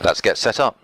Let's get set up.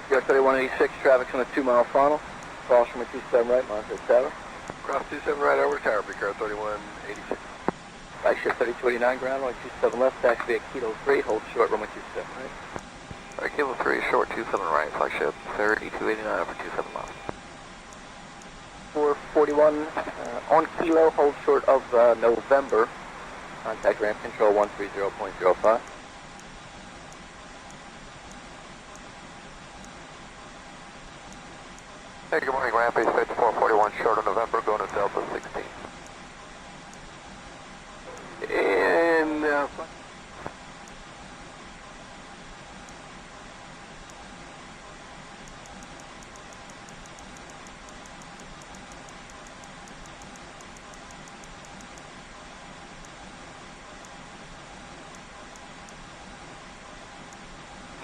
Go 3186, traffic's on the 2 mile funnel. Cross from a 27 right, monitor tower. Cross 27 right over tower, BCAR 3186. Right shift 3289, ground runway 27 left, taxi at Kilo 3, hold short, runway 27 right. Right, Kilo 3, short 27 right, flagship 3289 over 27 left. 441, on Kilo, hold short of November. Contact ramp control 130.05. Hey, good morning, ramp 441, short of November, going to Delta 16. And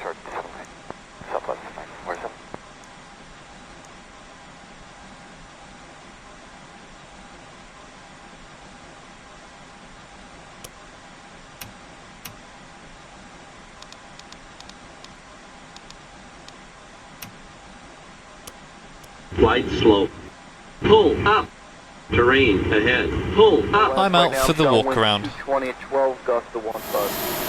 short 7 right, southwest 947. Flight slow. Pull up. Terrain ahead. Pull up. I'm out for the walk around. 20 at 12, gust to 15.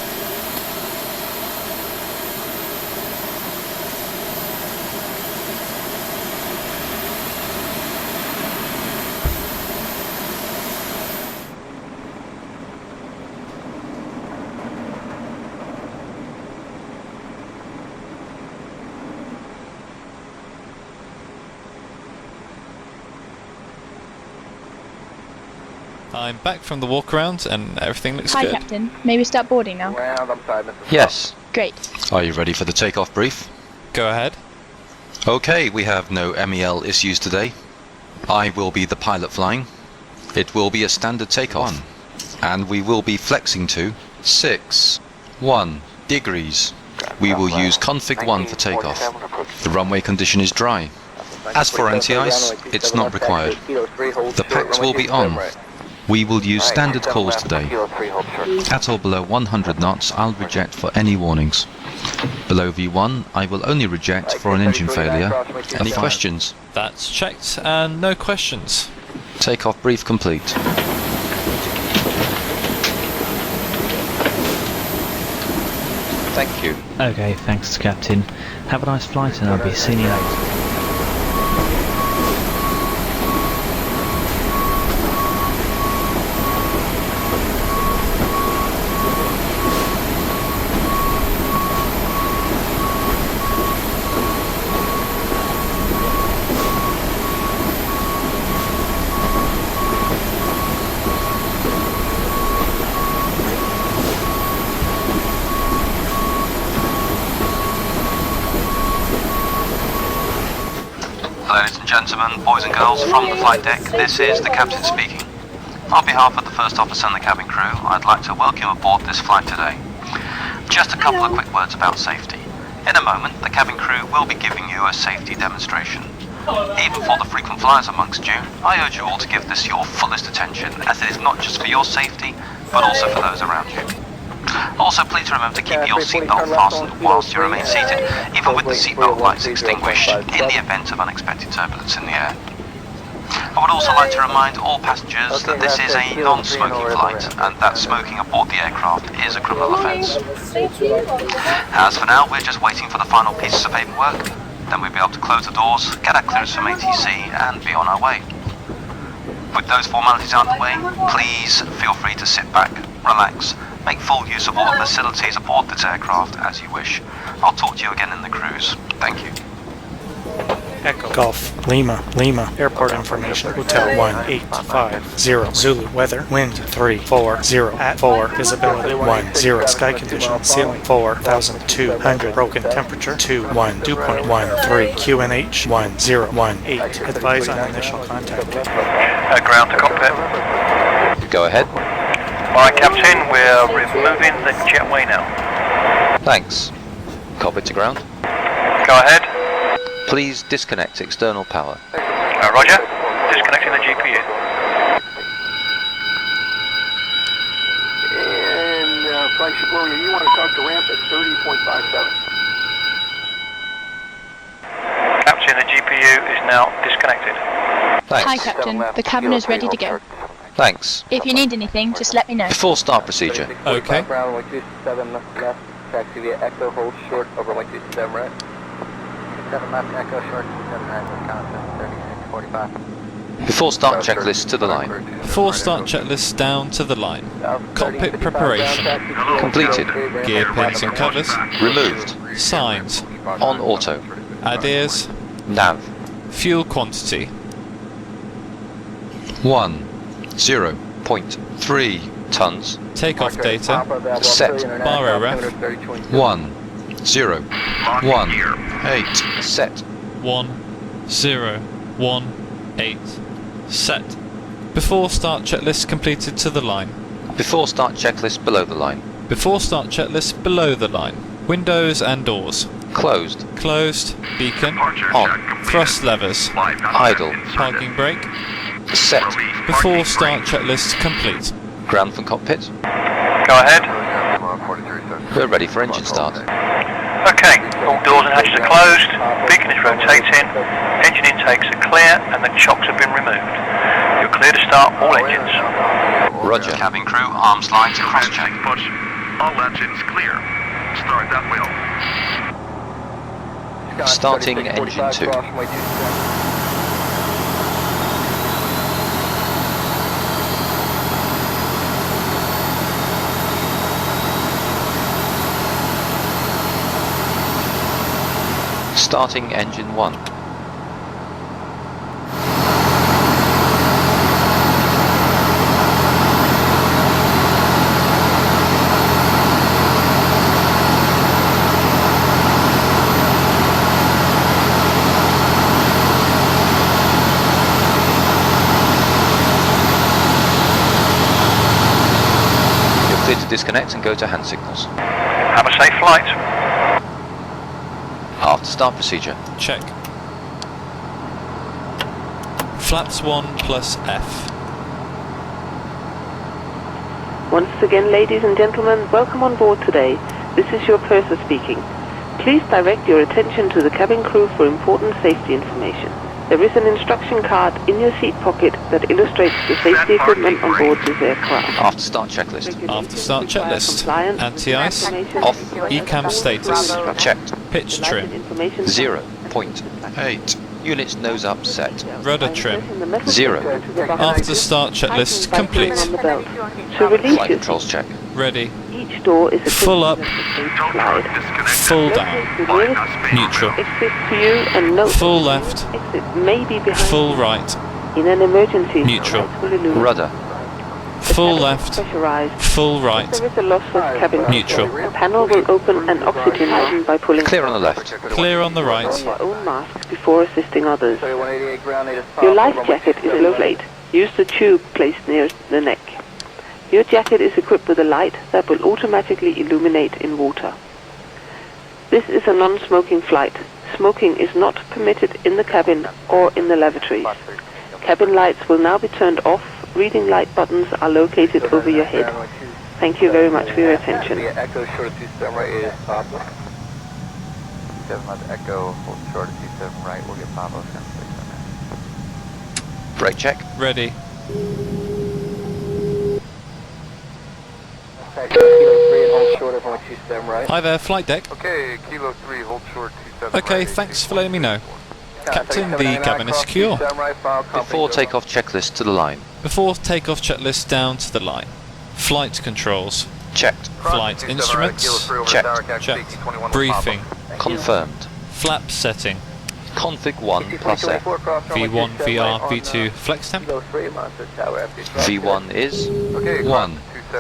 I'm back from the walk around and everything looks Hi, good. Captain. May we start boarding now? Round, I'm sorry, Mr. Yes. Great. Are you ready for the takeoff brief? Go ahead. Okay, we have no MEL issues today. I will be the pilot flying. It will be a standard takeoff. And we will be flexing to 6-1 degrees. We will use config 1 for takeoff. The runway condition is dry. As for anti-ice, it's not required. The packs will be on. We will use standard calls today. At or below 100 knots, I'll reject for any warnings. Below V1, I will only reject for an engine failure. Any questions? That's checked and no questions. Takeoff brief complete. Thank you. Okay, thanks, Captain. Have a nice flight and I'll be seeing you later. Ladies and gentlemen, boys and girls from the flight deck, this is the captain speaking. On behalf of the first officer and the cabin crew, I'd like to welcome you aboard this flight today. Just a couple of quick words about safety. In a moment, the cabin crew will be giving you a safety demonstration. Even for the frequent flyers amongst you, I urge you all to give this your fullest attention, as it is not just for your safety, but also for those around you. Also, please remember to keep your seatbelt fastened whilst you remain seated, even with the seatbelt lights extinguished, in the event of unexpected turbulence in the air. I would also like to remind all passengers that this is a non-smoking flight and that smoking aboard the aircraft is a criminal offence. As for now, we're just waiting for the final pieces of paperwork, then we'll be able to close the doors, get our clearance from ATC and be on our way. With those formalities out of the way, please feel free to sit back, relax, make full use of all the facilities aboard this aircraft as you wish. I'll talk to you again in the cruise. Thank you. Echo Golf Lima Airport information Hotel 1850 Zulu weather wind 340 at 4 visibility 10 sky condition ceiling 4200 broken temperature 21 2.13 QNH 1018 advise on initial contact. Ground to cockpit. Go ahead. Alright, Captain, we're removing the jetway now. Thanks. Cockpit to ground. Go ahead. Please disconnect external power. Roger. Disconnecting the GPU. And flagship William, you want to talk to ramp at 30.57. Captain, the GPU is now disconnected. Thanks. Hi Captain, the cabin is ready to go. Thanks. If you need anything, just let me know. Before start procedure. Okay. Ground 127 left, taxi via Echo, hold short over 127 right. 7 left, Echo short, 7 right, Wisconsin, 3645. Before start checklist to the line. Before start checklist down to the line. Cockpit preparation. Completed. Gear pins and covers. Removed. Signs. On auto. Ideas. Nav. Fuel quantity. 10.3 tons. Takeoff data. Set. Bar ref. 1018. Set. 1018. Set. Before start checklist completed to the line. Before start checklist below the line. Before start checklist below the line. Windows and doors. Closed. Closed. Beacon. On. Thrust levers. Idle. Parking brake. Set. Before start checklist complete. Ground from cockpit. Go ahead. We're ready for engine start. Okay, all doors and hatches are closed, beacon is rotating, engine intakes are clear and the chocks have been removed. You're clear to start all engines. Roger. Cabin crew, arms lines, cross check. All engines clear. Start that wheel. Starting engine 2. Starting engine 1. You're clear to disconnect and go to hand signals. Have a safe flight. After start procedure. Check. Flaps 1 plus F. Once again, ladies and gentlemen, welcome on board today. This is your purser speaking. Please direct your attention to the cabin crew for important safety information. There is an instruction card in your seat pocket that illustrates the safety equipment on board this aircraft. After start checklist. After start checklist. Anti-ice. Off. ECAM status. Checked. Pitch trim. 0.8. Units nose up set. Rudder trim. 0. After start checklist complete. To release Flight your controls check. Ready. each door is equipped Full up. with a safe slide. Full down. The nearest Neutral. exit to you and note Full left. exit may be behind Full you. right. In an emergency, Neutral. lights will illuminate. Rudder. Full left. Pressurized. Full If right. there is a loss of cabin Neutral. control, a panel will open an oxygen line by pulling Clear on the left. Clear on the right. your own mask before assisting others. 188 ground, need a stop Your life over jacket is 127 low plate. Use the tube placed near the neck. Your jacket is equipped with a light that will automatically illuminate in water. This is a non-smoking flight. Smoking is not permitted in the cabin or in the lavatories. Cabin lights will now be turned off. Reading light buttons are located over your head. Thank you very much for your attention. Echo short of 27 right is Papa. 27 left Echo, hold short of 27 right, we'll get Papa 10-6 on that. Brake check. Ready. Kilo 3 and hold short of 27 right. Hi there, flight deck. Okay, Kilo 3, hold short 27 Okay, right. thanks for letting me know. Captain, the cabin is secure. Before takeoff checklist to the line. Before takeoff checklist down to the line. Flight controls. Checked. Flight instruments. Checked. Checked. Briefing. Confirmed. Flap setting. Config 1 plus F. V1, VR, V2, flex temp. V1 is 1,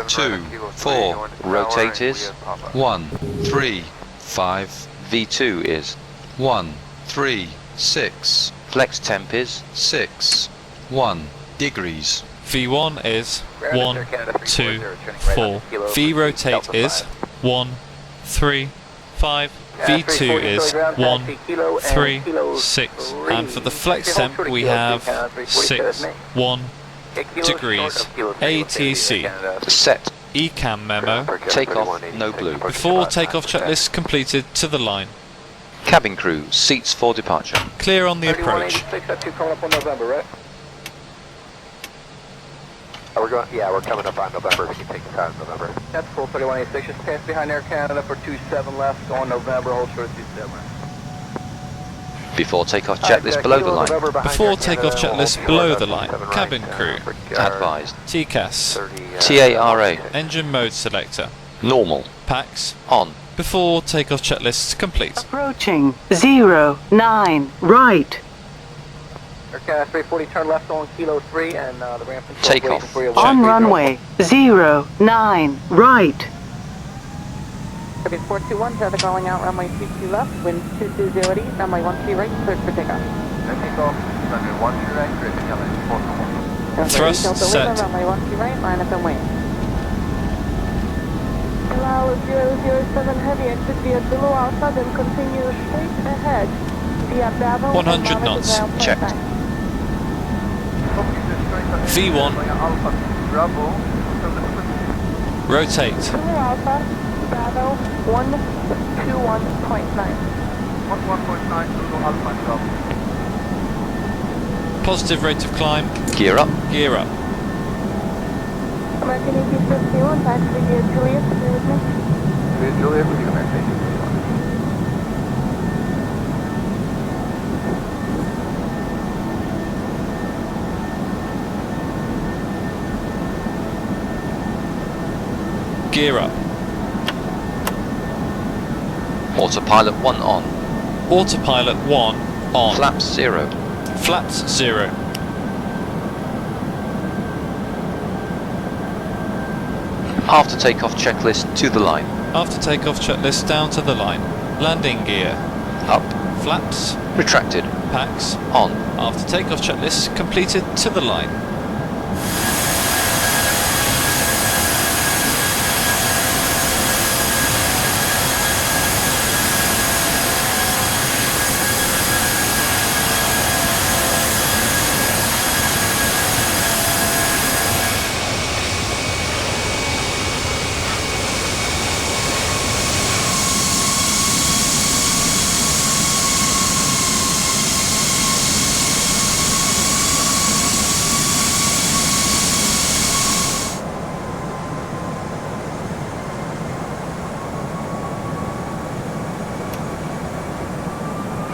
2, 4. Rotate is 1, 3, 5. V2 is 1, 3, 6. Flex temp is 6, 1 degrees. V1 is 1, 2, 4. V rotate is 1, 3, 5. V2 is 1, 3, 6. And for the flex temp we have 6, 1 degrees. ATC. Set. ECAM memo. Takeoff no blue. Before takeoff checklist completed to the line. Cabin crew, seats for departure. Clear on the approach. We're coming up on November. We can take the time in November. That's full 3186. Just pass behind Air Canada for 27 left on November. Hold short of 27. Before takeoff checklist below the line. Before takeoff checklist below the line. Cabin crew. Advised. TCAS. TARA. Engine mode selector. Normal. PAX. On. Before takeoff checklist complete. Approaching 09 right. Air Canada 340, turn left on Kilo 3 and the ramp control. Takeoff. On runway 09 right. Service 421, traffic calling out runway 22 left, wind 2208, runway 13 right, cleared for takeoff. Takeoff, runway 12 right, cleared for coming. Thrust set. Runway 12 right, line up and wing. Allow 007 heavy, exit via below Alpha, then continue straight ahead via Bravo. 100 knots. Checked. V1. Rotate. Below Alpha, Bravo 121.9. 121.9, Positive rate of climb. Gear up. Gear up. American EP51, taxi via Juliet, stay with me. Juliet, with you, American. Gear up. Autopilot 1 on. Autopilot 1 on. Flaps 0. Flaps 0. After takeoff checklist to the line. After takeoff checklist down to the line. Landing gear. Up. Flaps. Retracted. PAX. On. After takeoff checklist completed to the line.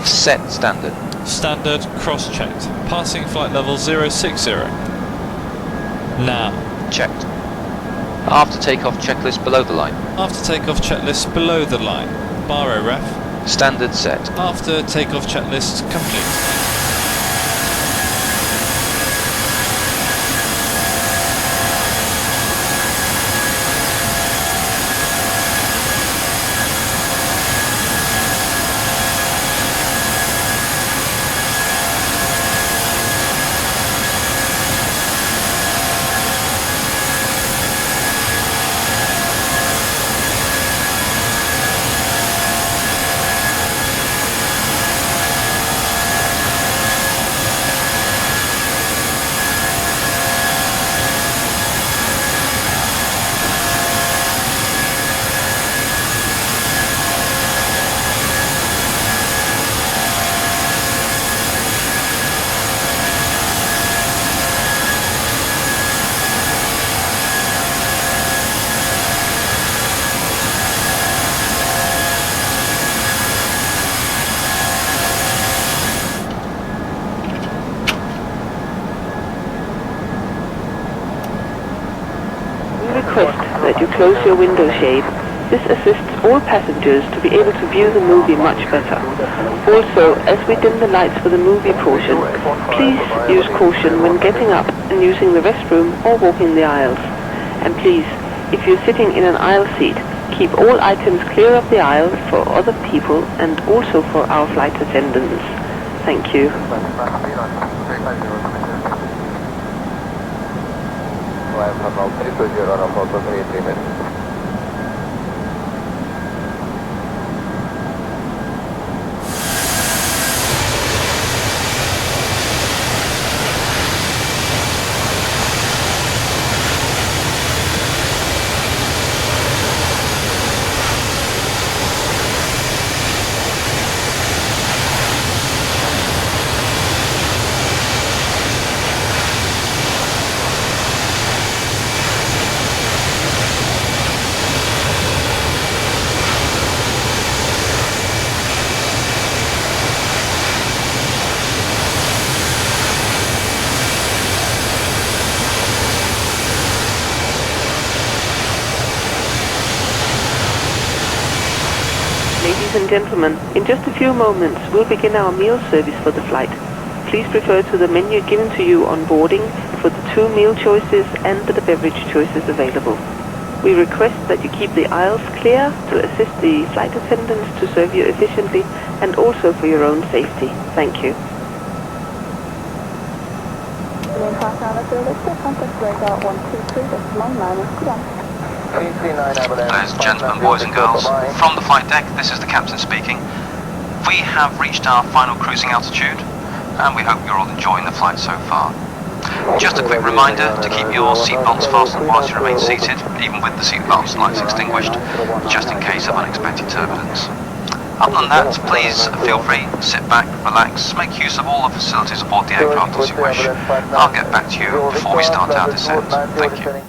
Set standard. Standard cross-checked. Passing flight level 060. Now. Checked. After takeoff checklist below the line. After takeoff checklist below the line. Baro ref. Standard set. After takeoff checklist complete. close your window shade. This assists all passengers to be able to view the movie much better. Also, as we dim the lights for the movie portion, please use caution when getting up and using the restroom or walking the aisles. And please, if you're sitting in an aisle seat, keep all items clear of the aisle for other people and also for our flight attendants. Thank you. Ladies and gentlemen, in just a few moments we'll begin our meal service for the flight. Please refer to the menu given to you on boarding for the 2 meal choices and the beverage choices available. We request that you keep the aisles clear to assist the flight attendants to serve you efficiently and also for your own safety. Thank you. Ladies and gentlemen, boys and girls, from the flight deck, this is the captain speaking. We have reached our final cruising altitude, and we hope you're all enjoying the flight so far. Just a quick reminder to keep your seatbelts fastened whilst you remain seated, even with the seatbelt lights extinguished, just in case of unexpected turbulence. Other than that, please feel free, sit back, relax, make use of all the facilities aboard the aircraft as you wish. I'll get back to you before we start our descent. Thank you.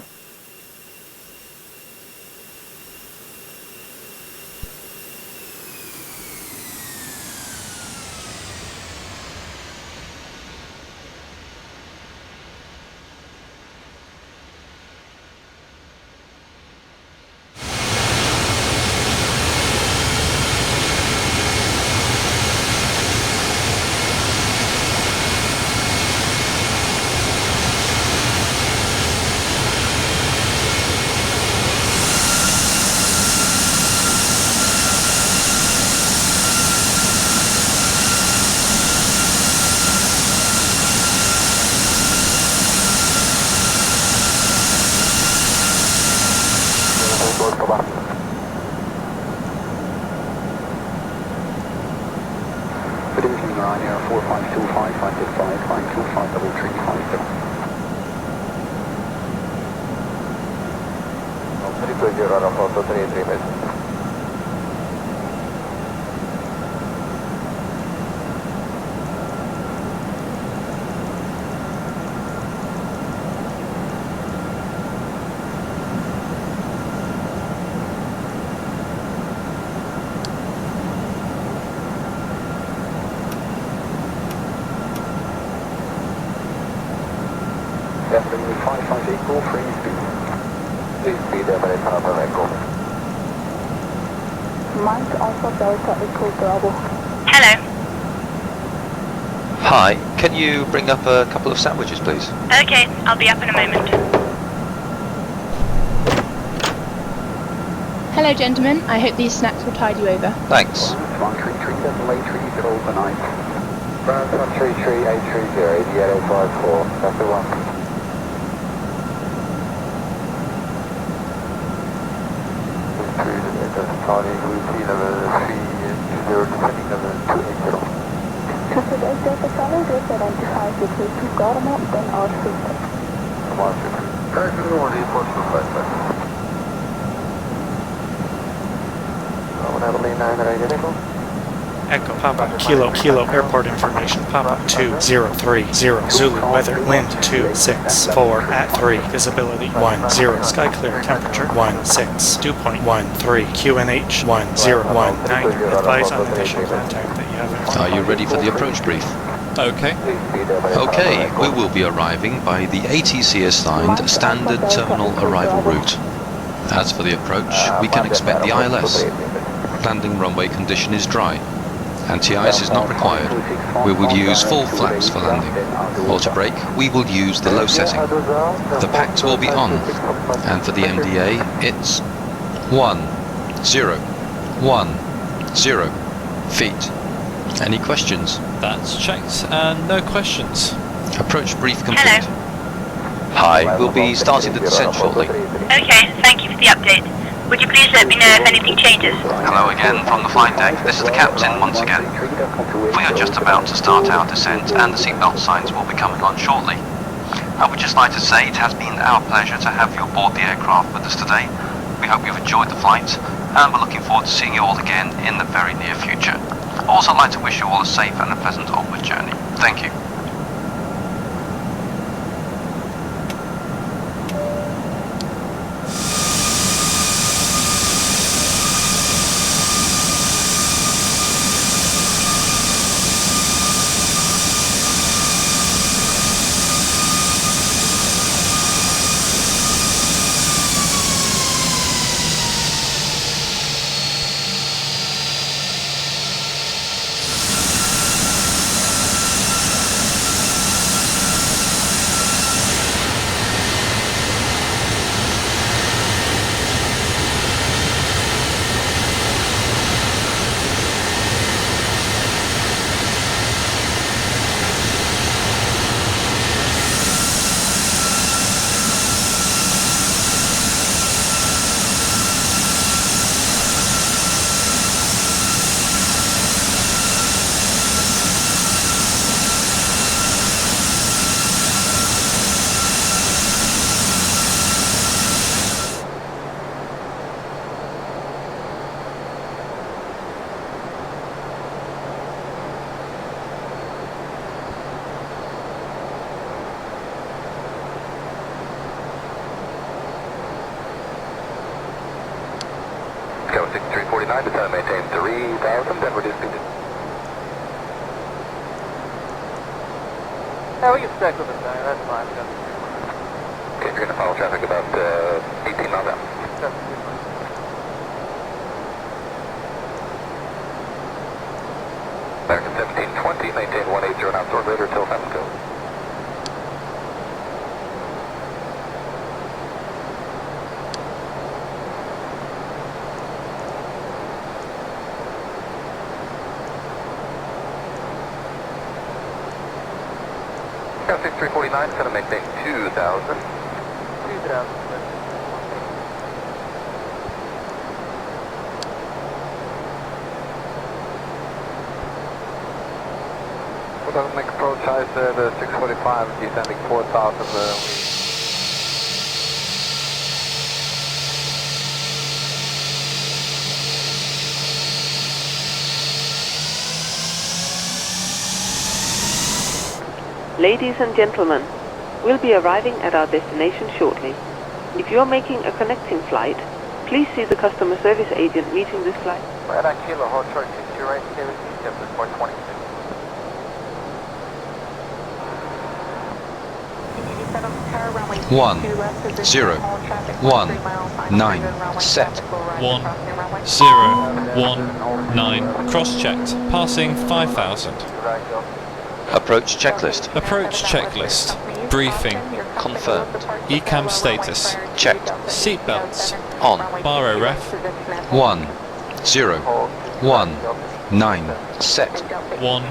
Hello. Hi, can you bring up a couple of sandwiches, please? Okay, I'll be up in a moment. Hello, gentlemen. I hope these snacks will tide you over. Thanks. 133 overnight. Ground 133 830, EGLL-54, that's the one. Starting route level 320, descending level 280. Traffic 8 Delta Charlie, grid identified with route to Gardermo, then R3. Correct, good morning, Portugal flight back. Heavily 9 identical. Echo, Papa, Kilo, Kilo, airport information, Papa, 2030, Zulu, weather, wind, 264, at 3, visibility, 10, sky clear, temperature, 16, dew point, 13, QNH, 1019, advise on initial contact that you have. Are you ready for the approach brief? Okay. Okay, we will be arriving by the ATC assigned standard terminal arrival route. As for the approach, we can expect the ILS. Landing runway condition is dry. Anti-ice is not required. We will use full flaps for landing. Auto brake, we will use the low setting. The packs will be on. And for the MDA, it's 1, 0, 1, 0 feet. Any questions? That's checked, and no questions. Approach brief complete. Hello. Hi, we'll be starting the descent shortly. Okay, thank you for the update. Would you please let me know if anything changes? Hello again from the flight deck. This is the captain once again. We are just about to start our descent and the seatbelt signs will be coming on shortly. I would just like to say it has been our pleasure to have you aboard the aircraft with us today. We hope you've enjoyed the flight and we're looking forward to seeing you all again in the very near future. I'd also like to wish you all a safe and a pleasant onward journey. Thank you. Go 6349, descend and maintain 3000, then reduce speed. Yeah, we can stick with it, that's fine. Okay, you're going to follow traffic about 18 miles out. American 1720, maintain 180 knots or greater till 7 go. Got 6349, set to maintain 2000. 2000. We're going to make approach size the 645, descending 4000. Ladies and gentlemen, we'll be arriving at our destination shortly. If you're making a connecting flight, please see the customer service agent meeting this flight. Right on Kilo, hold short 62 right, stay with me, step to 426. One, 0, 1, 9, set. 1, 0, 1, 9, cross-checked, passing 5,000. Approach checklist. Approach checklist. Briefing. Confirmed. ECAM status. Checked. Seatbelts. On. Baro ref. 1, 0, 1, 9, set. 1,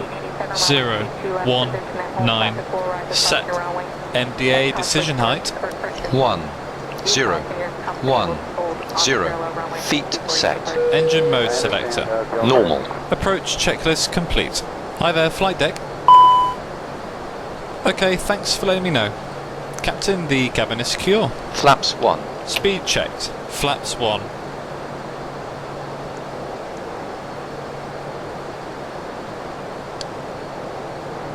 0, 1, 9, set. MDA decision height. 1, 0, 1, 0, feet set. Engine mode selector. Normal. Approach checklist complete. Hi there, flight deck. Okay, thanks for letting me know. Captain, the cabin is secure. Flaps 1. Speed checked. Flaps 1.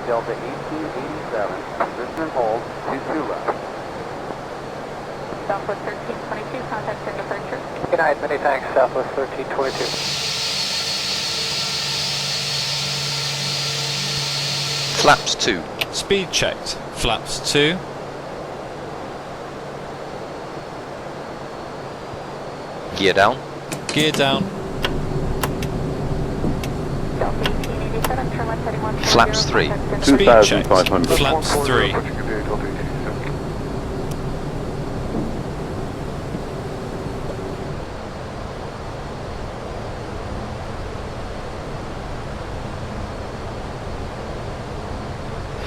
Delta 1887, position and hold, 22 left. Southwest 1322, contact and departure. Good night, many thanks, Southwest 1322. Flaps 2. Speed checked. Flaps 2. Gear down. Gear down. Flaps 3. Speed check. Flaps 3.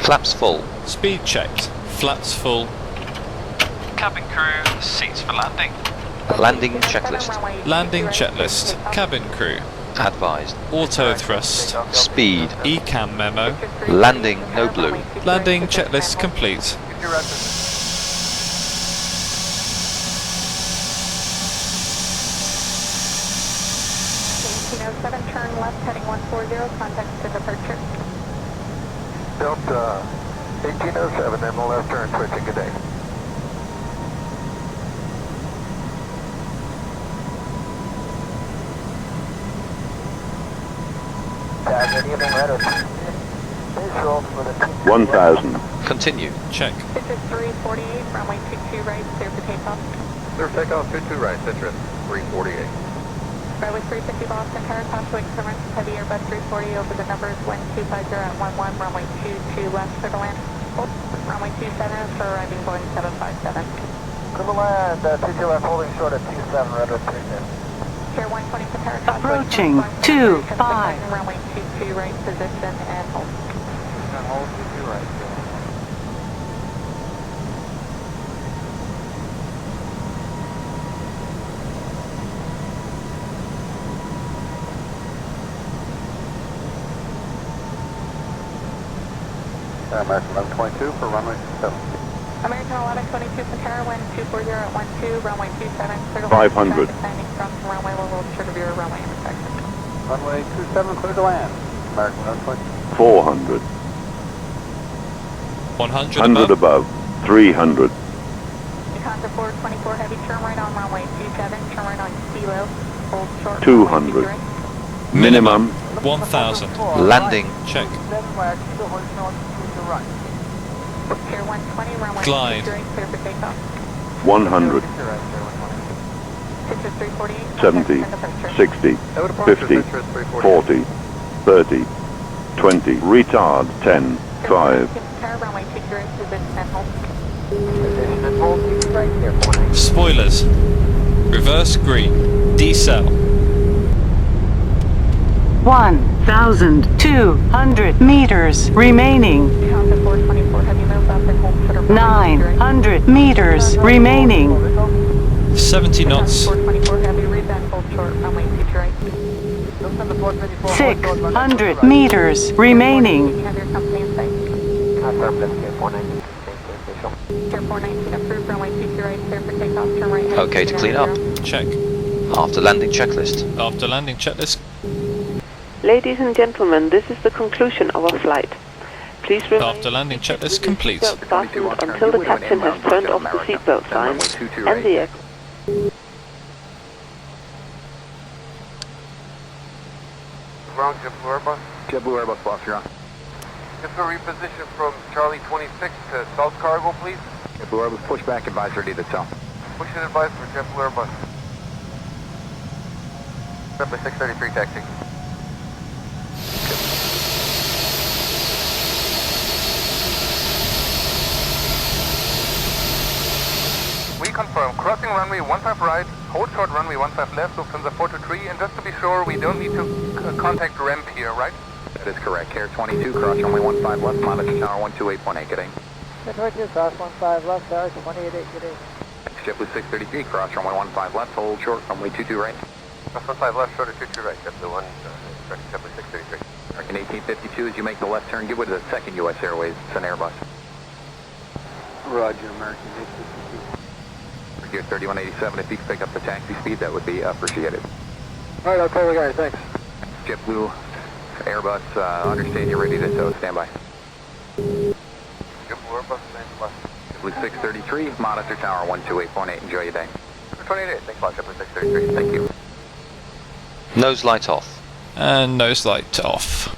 Flaps full. Speed checked. Flaps full. Cabin crew, seats for landing. Landing checklist. Landing checklist. Cabin crew. Advised. Auto thrust. Speed. ECAM memo. Landing no blue. Landing checklist complete. Turn left, heading 140, contact to departure. Delta 1807, then the left turn, switching, good day. Good evening, Red. Visual for the 1000. Continue. Check. This is 348, runway 22 right, clear for takeoff. Clear for takeoff, 22 right, Citrus, 348. Runway 350 Boston, Heathrow to increments, heavy Airbus 340 over the numbers 1250 at 11, runway 22 left for the land. Runway 27 for arriving Boeing 757. Clear to land, 22 left, holding short at 27, Red with 3 Pier 120 for Paracost. Approaching 25. Runway 22 right, position and hold. And hold 22 right. American 1122 for runway 27. American 1122 for Terra, wind 240 at 12, runway 27, clear to 500. Landing from runway level, short of your runway intersection. Runway 27, clear to land. American 1122. 400. 100 100 above. 300. Contact 424 heavy, turn right on runway 27, turn right on kilo, hold short. 200. Minimum. 1000. Landing. Check. Pier 120, runway Glide. 23 right, clear for takeoff. 100. Citrus 348. 70. 60. 50. 40. 30. 20. Retard. 10. 5. Terra, runway 23 right, position and hold. Position and hold, right here, 49. Spoilers. Reverse green. Decel. 1,200 meters remaining. Contact 424 heavy, move up and hold short of runway 900 meters remaining. 70 knots. 424 heavy, rebound, hold short, runway 23 right. 600 meters remaining. Have your company in sight. Pier 419. Pier 419 approved, runway 23 right, clear for takeoff, turn right. Okay to clean up. Check. After landing checklist. After landing checklist. Ladies and gentlemen, this is the conclusion of our flight. Please remain After landing checklist complete. fastened until the captain has turned off the seatbelt sign and the Wrong, JetBlue Airbus. JetBlue Airbus, boss, you're on. Just a reposition from Charlie 26 to South Cargo, please. JetBlue Airbus, push back, advisory to south. Push and advise for JetBlue Airbus. Number 633 taxi. We confirm, crossing runway 15 right, hold short runway 15 left, Lufthansa 423, and just to be sure, we don't need to contact ramp here, right? That is correct. Air 22, cross runway 15 left, monitor tower 128.8, good day. Cross 15 left, tower 288, good day. JetBlue 633, cross runway 15 left, hold short runway 22 right. Cross 15 left, short of 22 right, JetBlue 1, correct, JetBlue 633. American 1852, as you make the left turn, give way to the second U.S. Airways, it's an Airbus. Roger, American 1852. Gear 3187, if you could pick up the taxi speed, that would be appreciated. Alright, I'll call the guy, thanks. JetBlue, Airbus, understand you're ready to tow, stand by. JetBlue Airbus, thanks, boss. JetBlue 633, monitor tower 128.8, enjoy your day. 28, thanks, boss, JetBlue 633, Thank you. Nose light off. And nose light off.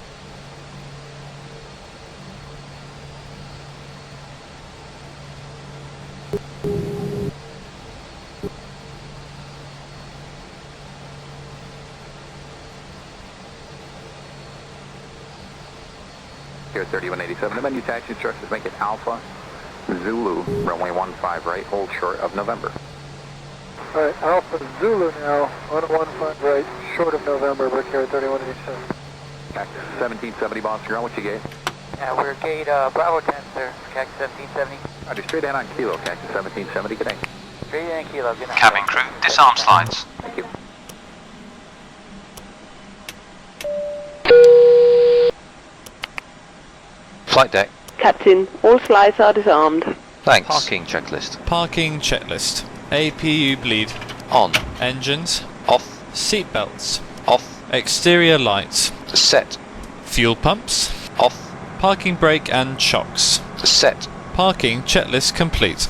Care 3187. The menu taxi instructions make it Alpha Zulu, runway 15 right, hold short of November. Alright, Alpha Zulu now, 115 right, short of November, Care 3187. Cactus 1770 Boston ground, what you gate? Yeah, we're gate Bravo 10, sir, Cactus 1770. Roger, straight in on Kilo, Cactus 1770, good day. Straight in Kilo, good night. Cabin crew, disarm slides. Thank you. Flight deck. Captain, all slides are disarmed. Thanks. Parking checklist. Parking checklist. APU bleed. On. Engines. Off. Seat belts. Off. Exterior lights. Set. Fuel pumps. Off. Parking brake and chocks. Set. Parking checklist complete.